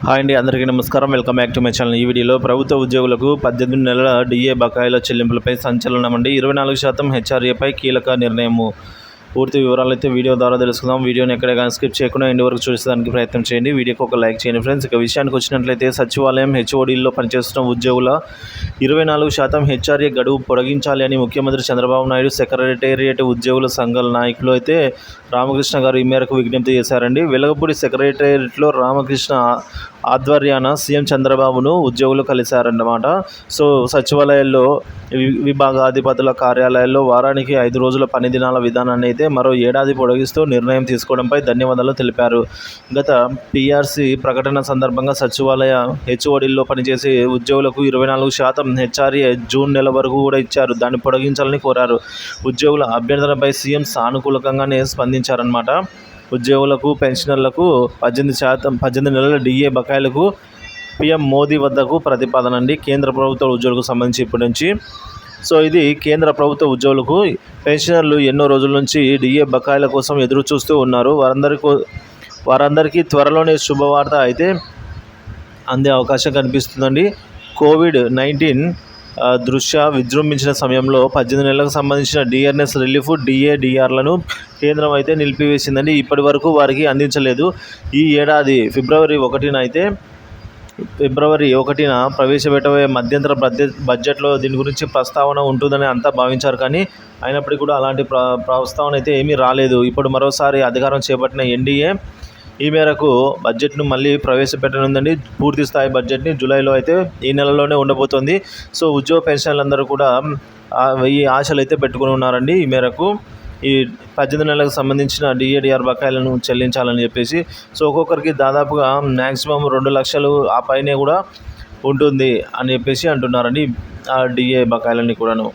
Hi అండి, అందరికీ నమస్కారం. Welcome back to my channel. ఈ వీడియోలో ప్రభుత్వ ఉద్యోగులకు 18 నెలల డిఏ బకాయిల చెల్లింపులపై సంచలనం అండి. 24% హెచ్ఆర్ఏపై కీలక నిర్ణయము. పూర్తి వివరాలు అయితే వీడియో ద్వారా తెలుసుకుందాం. వీడియోని ఎక్కడ కానీ స్కిప్ చేయకుండా ఎండ్ వరకు చూసేదానికి ప్రయత్నం చేయండి. వీడియోకి ఒక లైక్ చేయండి ఫ్రెండ్స్. ఇక విషయానికి వచ్చినట్లయితే సచివాలయం హెచ్ఓడీల్లో పనిచేస్తున్న ఉద్యోగుల 24% హెచ్ఆర్ఏ గడువు పొడిగించాలి అని ముఖ్యమంత్రి చంద్రబాబు నాయుడు సెక్రటేరియట్ ఉద్యోగుల సంఘాల నాయకులు అయితే రామకృష్ణ గారు ఈ మేరకు విజ్ఞప్తి చేశారండి. వెలగపూడి సెక్రటేరియట్లో రామకృష్ణ ఆధ్వర్యాన సీఎం చంద్రబాబును ఉద్యోగులు కలిశారన్నమాట. సో సచివాలయాల్లో విభాగాధిపతుల కార్యాలయాల్లో వారానికి 5 రోజుల పని దినాల విధానాన్ని అయితే మరో ఏడాది పొడిగిస్తూ నిర్ణయం తీసుకోవడంపై ధన్యవాదాలు తెలిపారు. గత పీఆర్సీ ప్రకటన సందర్భంగా సచివాలయ హెచ్ఓడీల్లో పనిచేసే ఉద్యోగులకు 24% హెచ్ఆర్ఏ జూన్ నెల వరకు కూడా ఇచ్చారు. దాన్ని పొడిగించాలని కోరారు. ఉద్యోగుల అభ్యర్థనపై సీఎం సానుకూలంగానే స్పందించారన్నమాట. ఉద్యోగులకు, పెన్షనర్లకు 18 నెలల డిఏ బకాయిలకు పీఎం మోదీ వద్దకు ప్రతిపాదన అండి. కేంద్ర ప్రభుత్వ ఉద్యోగులకు సంబంధించి ఇప్పటి నుంచి ఇది కేంద్ర ప్రభుత్వ ఉద్యోగులకు, పెన్షనర్లు ఎన్నో రోజుల నుంచి డిఏ బకాయిల కోసం ఎదురు చూస్తూ ఉన్నారు. వారందరికీ త్వరలోనే శుభవార్త అయితే అందే అవకాశం కనిపిస్తుందండి. కోవిడ్-19 దృష్ట్యా విజృంభించిన సమయంలో 18 నెలలకు సంబంధించిన డిఆర్ఎస్ రిలీఫ్, డిఏడిఆర్లను కేంద్రం అయితే నిలిపివేసిందండి. ఇప్పటి వరకు వారికి అందించలేదు. ఈ ఏడాది ఫిబ్రవరి 1న ప్రవేశపెట్టబోయే మధ్యంతర బడ్జెట్లో దీని గురించి ప్రస్తావన ఉంటుందని అంతా భావించారు. కానీ అయినప్పటికీ కూడా అలాంటి ప్రస్తావన అయితే ఏమీ రాలేదు. ఇప్పుడు మరోసారి అధికారం చేపట్టిన ఎన్డీఏ ఈ మేరకు బడ్జెట్ను మళ్ళీ ప్రవేశపెట్టనుందండి. పూర్తి స్థాయి బడ్జెట్ని జూలైలో అయితే ఈ నెలలోనే ఉండబోతోంది. ఉద్యోగ పెన్షన్లందరూ కూడా ఈ ఆశలు అయితే పెట్టుకుని ఉన్నారండి. ఈ మేరకు ఈ 18 నెలలకు సంబంధించిన డిఏడిఆర్ బకాయిలను చెల్లించాలని చెప్పేసి ఒక్కొక్కరికి దాదాపుగా మ్యాక్సిమం 2 లక్షలు ఆ పైనే కూడా ఉంటుంది అని చెప్పేసి అంటున్నారండి. ఆ డిఏ బకాయిలన్నీ కూడాను.